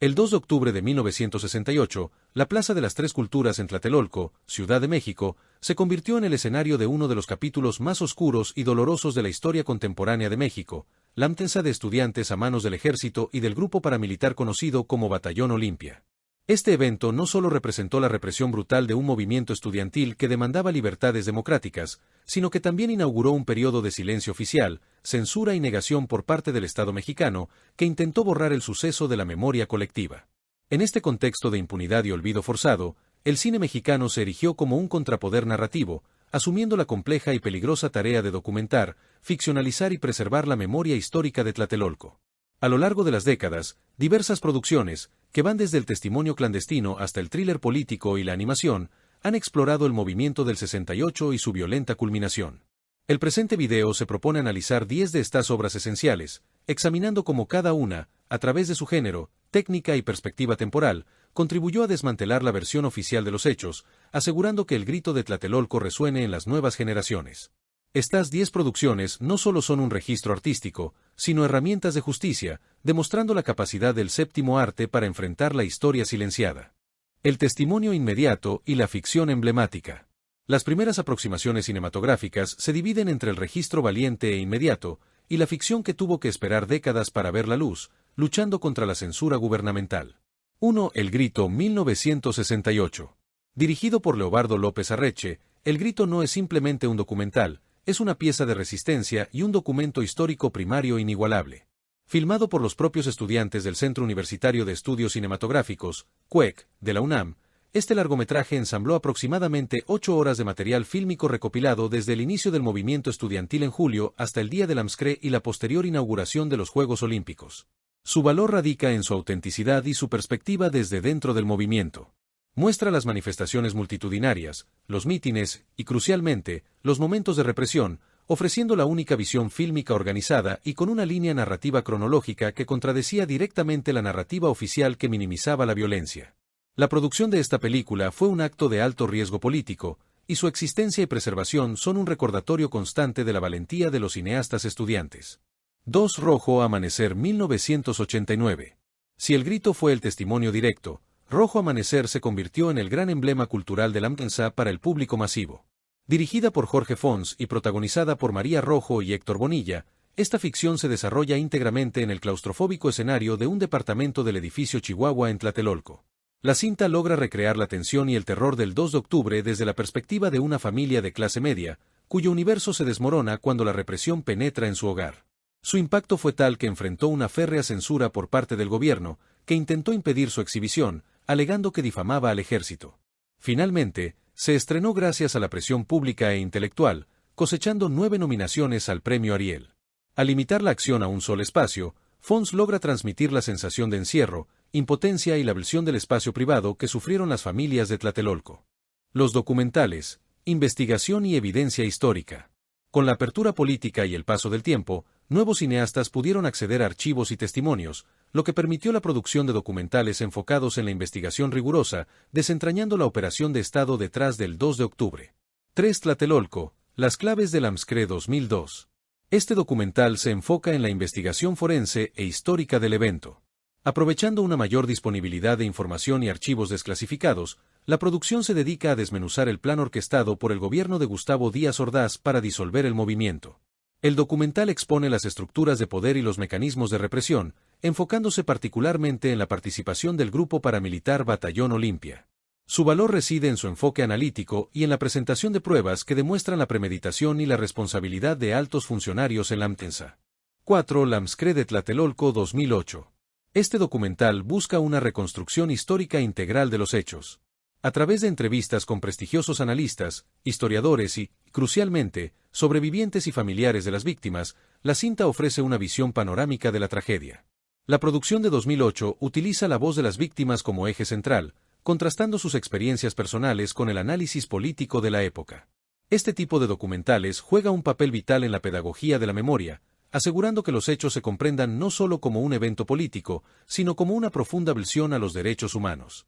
El 2 de octubre de 1968, la Plaza de las Tres Culturas en Tlatelolco, Ciudad de México, se convirtió en el escenario de uno de los capítulos más oscuros y dolorosos de la historia contemporánea de México, la matanza de estudiantes a manos del ejército y del grupo paramilitar conocido como Batallón Olimpia. Este evento no solo representó la represión brutal de un movimiento estudiantil que demandaba libertades democráticas, sino que también inauguró un periodo de silencio oficial, censura y negación por parte del Estado mexicano, que intentó borrar el suceso de la memoria colectiva. En este contexto de impunidad y olvido forzado, el cine mexicano se erigió como un contrapoder narrativo, asumiendo la compleja y peligrosa tarea de documentar, ficcionalizar y preservar la memoria histórica de Tlatelolco. A lo largo de las décadas, diversas producciones, que van desde el testimonio clandestino hasta el thriller político y la animación, han explorado el movimiento del 68 y su violenta culminación. El presente video se propone analizar 10 de estas obras esenciales, examinando cómo cada una, a través de su género, técnica y perspectiva temporal, contribuyó a desmantelar la versión oficial de los hechos, asegurando que el grito de Tlatelolco resuene en las nuevas generaciones. Estas 10 producciones no solo son un registro artístico, sino herramientas de justicia, demostrando la capacidad del séptimo arte para enfrentar la historia silenciada. El testimonio inmediato y la ficción emblemática. Las primeras aproximaciones cinematográficas se dividen entre el registro valiente e inmediato, y la ficción que tuvo que esperar décadas para ver la luz, luchando contra la censura gubernamental. 1. El Grito, 1968. Dirigido por Leobardo López Arreche, El Grito no es simplemente un documental, es una pieza de resistencia y un documento histórico primario inigualable. Filmado por los propios estudiantes del Centro Universitario de Estudios Cinematográficos, CUEC, de la UNAM, este largometraje ensambló aproximadamente 8 horas de material fílmico recopilado desde el inicio del movimiento estudiantil en julio hasta el día del AMSCRE y la posterior inauguración de los Juegos Olímpicos. Su valor radica en su autenticidad y su perspectiva desde dentro del movimiento. Muestra las manifestaciones multitudinarias, los mítines y, crucialmente, los momentos de represión, ofreciendo la única visión fílmica organizada y con una línea narrativa cronológica que contradecía directamente la narrativa oficial que minimizaba la violencia. La producción de esta película fue un acto de alto riesgo político, y su existencia y preservación son un recordatorio constante de la valentía de los cineastas estudiantes. 2. Rojo Amanecer, 1989. Si El Grito fue el testimonio directo, Rojo Amanecer se convirtió en el gran emblema cultural de la matanza para el público masivo. Dirigida por Jorge Fons y protagonizada por María Rojo y Héctor Bonilla, esta ficción se desarrolla íntegramente en el claustrofóbico escenario de un departamento del edificio Chihuahua en Tlatelolco. La cinta logra recrear la tensión y el terror del 2 de octubre desde la perspectiva de una familia de clase media, cuyo universo se desmorona cuando la represión penetra en su hogar. Su impacto fue tal que enfrentó una férrea censura por parte del gobierno, que intentó impedir su exhibición, alegando que difamaba al ejército. Finalmente, se estrenó gracias a la presión pública e intelectual, cosechando 9 nominaciones al Premio Ariel. Al limitar la acción a un solo espacio, Fons logra transmitir la sensación de encierro, impotencia y la aversión del espacio privado que sufrieron las familias de Tlatelolco. Los documentales, investigación y evidencia histórica. Con la apertura política y el paso del tiempo, nuevos cineastas pudieron acceder a archivos y testimonios, lo que permitió la producción de documentales enfocados en la investigación rigurosa, desentrañando la operación de Estado detrás del 2 de octubre. 3. Tlatelolco, las claves del AMSCRE 2002. Este documental se enfoca en la investigación forense e histórica del evento. Aprovechando una mayor disponibilidad de información y archivos desclasificados, la producción se dedica a desmenuzar el plan orquestado por el gobierno de Gustavo Díaz Ordaz para disolver el movimiento. El documental expone las estructuras de poder y los mecanismos de represión, enfocándose particularmente en la participación del grupo paramilitar Batallón Olimpia. Su valor reside en su enfoque analítico y en la presentación de pruebas que demuestran la premeditación y la responsabilidad de altos funcionarios en la matanza. 4. La AMSCRE de Tlatelolco 2008. Este documental busca una reconstrucción histórica integral de los hechos. A través de entrevistas con prestigiosos analistas, historiadores y, crucialmente, sobrevivientes y familiares de las víctimas, la cinta ofrece una visión panorámica de la tragedia. La producción de 2008 utiliza la voz de las víctimas como eje central, contrastando sus experiencias personales con el análisis político de la época. Este tipo de documentales juega un papel vital en la pedagogía de la memoria, asegurando que los hechos se comprendan no solo como un evento político, sino como una profunda visión a los derechos humanos.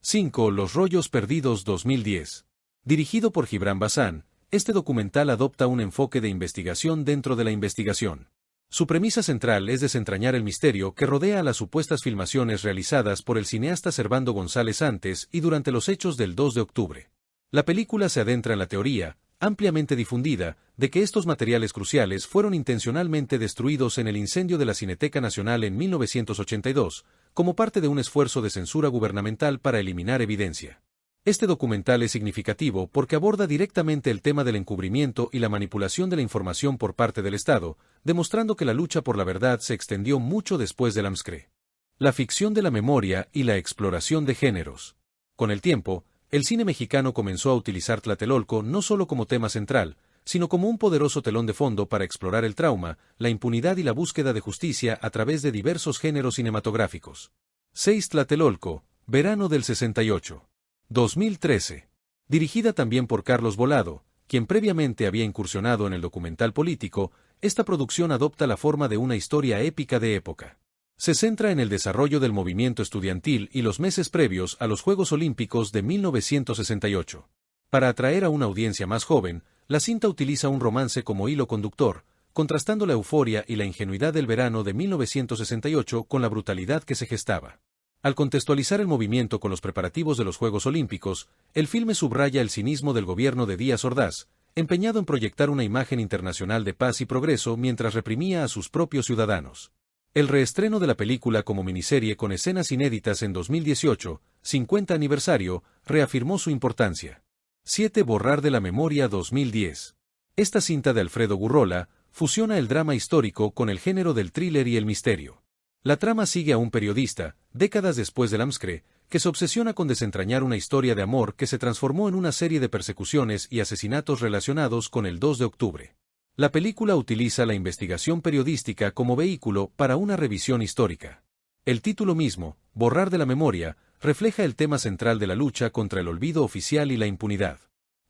5. Los rollos perdidos 2010. Dirigido por Gibran Bazán, este documental adopta un enfoque de investigación dentro de la investigación. Su premisa central es desentrañar el misterio que rodea a las supuestas filmaciones realizadas por el cineasta Servando González antes y durante los hechos del 2 de octubre. La película se adentra en la teoría, ampliamente difundida, de que estos materiales cruciales fueron intencionalmente destruidos en el incendio de la Cineteca Nacional en 1982, como parte de un esfuerzo de censura gubernamental para eliminar evidencia. Este documental es significativo porque aborda directamente el tema del encubrimiento y la manipulación de la información por parte del Estado, demostrando que la lucha por la verdad se extendió mucho después del AMSCRE. La ficción de la memoria y la exploración de géneros. Con el tiempo, el cine mexicano comenzó a utilizar Tlatelolco no solo como tema central, sino como un poderoso telón de fondo para explorar el trauma, la impunidad y la búsqueda de justicia a través de diversos géneros cinematográficos. 6. Tlatelolco, verano del 68. 2013. Dirigida también por Carlos Volado, quien previamente había incursionado en el documental político, esta producción adopta la forma de una historia épica de época. Se centra en el desarrollo del movimiento estudiantil y los meses previos a los Juegos Olímpicos de 1968. Para atraer a una audiencia más joven, la cinta utiliza un romance como hilo conductor, contrastando la euforia y la ingenuidad del verano de 1968 con la brutalidad que se gestaba. Al contextualizar el movimiento con los preparativos de los Juegos Olímpicos, el filme subraya el cinismo del gobierno de Díaz Ordaz, empeñado en proyectar una imagen internacional de paz y progreso mientras reprimía a sus propios ciudadanos. El reestreno de la película como miniserie con escenas inéditas en 2018, 50 aniversario, reafirmó su importancia. 7. Borrar de la memoria 2010. Esta cinta de Alfredo Gurrola fusiona el drama histórico con el género del thriller y el misterio. La trama sigue a un periodista, décadas después del AMSCRE, que se obsesiona con desentrañar una historia de amor que se transformó en una serie de persecuciones y asesinatos relacionados con el 2 de octubre. La película utiliza la investigación periodística como vehículo para una revisión histórica. El título mismo, Borrar de la memoria, refleja el tema central de la lucha contra el olvido oficial y la impunidad.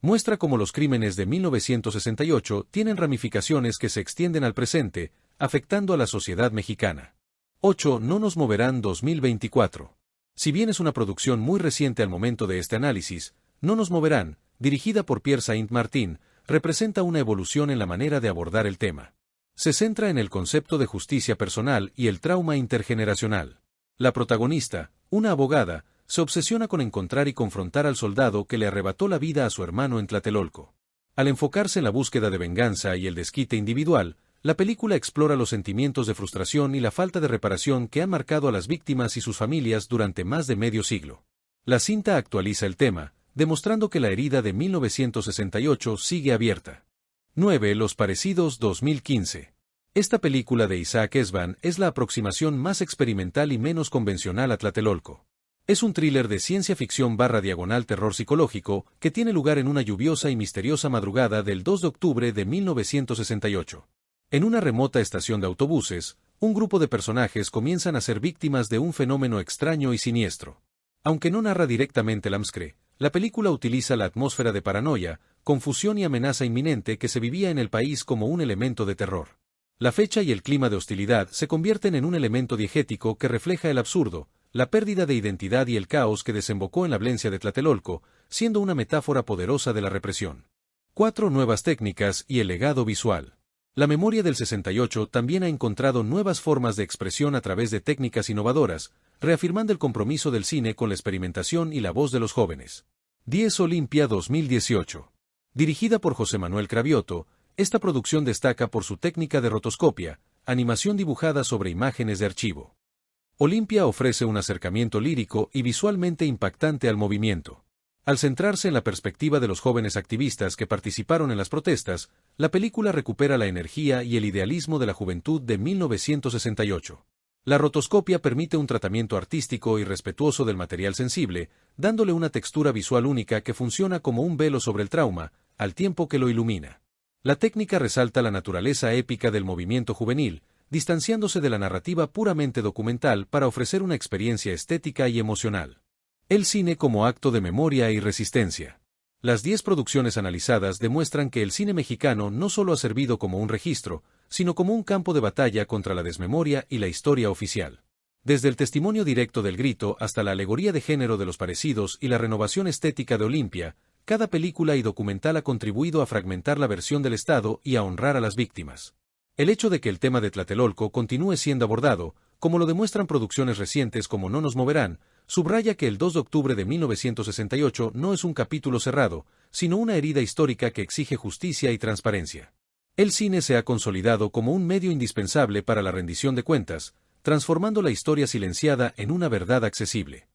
Muestra cómo los crímenes de 1968 tienen ramificaciones que se extienden al presente, afectando a la sociedad mexicana. 8. No nos moverán 2024. Si bien es una producción muy reciente al momento de este análisis, No nos moverán, dirigida por Pierre Saint-Martin, representa una evolución en la manera de abordar el tema. Se centra en el concepto de justicia personal y el trauma intergeneracional. La protagonista, una abogada, se obsesiona con encontrar y confrontar al soldado que le arrebató la vida a su hermano en Tlatelolco. Al enfocarse en la búsqueda de venganza y el desquite individual, la película explora los sentimientos de frustración y la falta de reparación que han marcado a las víctimas y sus familias durante más de medio siglo. La cinta actualiza el tema, demostrando que la herida de 1968 sigue abierta. 9. Los parecidos 2015. Esta película de Isaac Esban es la aproximación más experimental y menos convencional a Tlatelolco. Es un thriller de ciencia ficción / terror psicológico que tiene lugar en una lluviosa y misteriosa madrugada del 2 de octubre de 1968. En una remota estación de autobuses, un grupo de personajes comienzan a ser víctimas de un fenómeno extraño y siniestro. Aunque no narra directamente el AMSCRE, la película utiliza la atmósfera de paranoia, confusión y amenaza inminente que se vivía en el país como un elemento de terror. La fecha y el clima de hostilidad se convierten en un elemento diegético que refleja el absurdo, la pérdida de identidad y el caos que desembocó en la violencia de Tlatelolco, siendo una metáfora poderosa de la represión. 4. Nuevas técnicas y el legado visual. La memoria del 68 también ha encontrado nuevas formas de expresión a través de técnicas innovadoras, reafirmando el compromiso del cine con la experimentación y la voz de los jóvenes. 10. Olimpia 2018. Dirigida por José Manuel Cravioto, esta producción destaca por su técnica de rotoscopia, animación dibujada sobre imágenes de archivo. Olimpia ofrece un acercamiento lírico y visualmente impactante al movimiento. Al centrarse en la perspectiva de los jóvenes activistas que participaron en las protestas, la película recupera la energía y el idealismo de la juventud de 1968. La rotoscopia permite un tratamiento artístico y respetuoso del material sensible, dándole una textura visual única que funciona como un velo sobre el trauma, al tiempo que lo ilumina. La técnica resalta la naturaleza épica del movimiento juvenil, distanciándose de la narrativa puramente documental para ofrecer una experiencia estética y emocional. El cine como acto de memoria y resistencia. Las 10 producciones analizadas demuestran que el cine mexicano no solo ha servido como un registro, sino como un campo de batalla contra la desmemoria y la historia oficial. Desde el testimonio directo del grito hasta la alegoría de género de los parecidos y la renovación estética de Olimpia, cada película y documental ha contribuido a fragmentar la versión del Estado y a honrar a las víctimas. El hecho de que el tema de Tlatelolco continúe siendo abordado, como lo demuestran producciones recientes como No nos moverán, subraya que el 2 de octubre de 1968 no es un capítulo cerrado, sino una herida histórica que exige justicia y transparencia. El cine se ha consolidado como un medio indispensable para la rendición de cuentas, transformando la historia silenciada en una verdad accesible.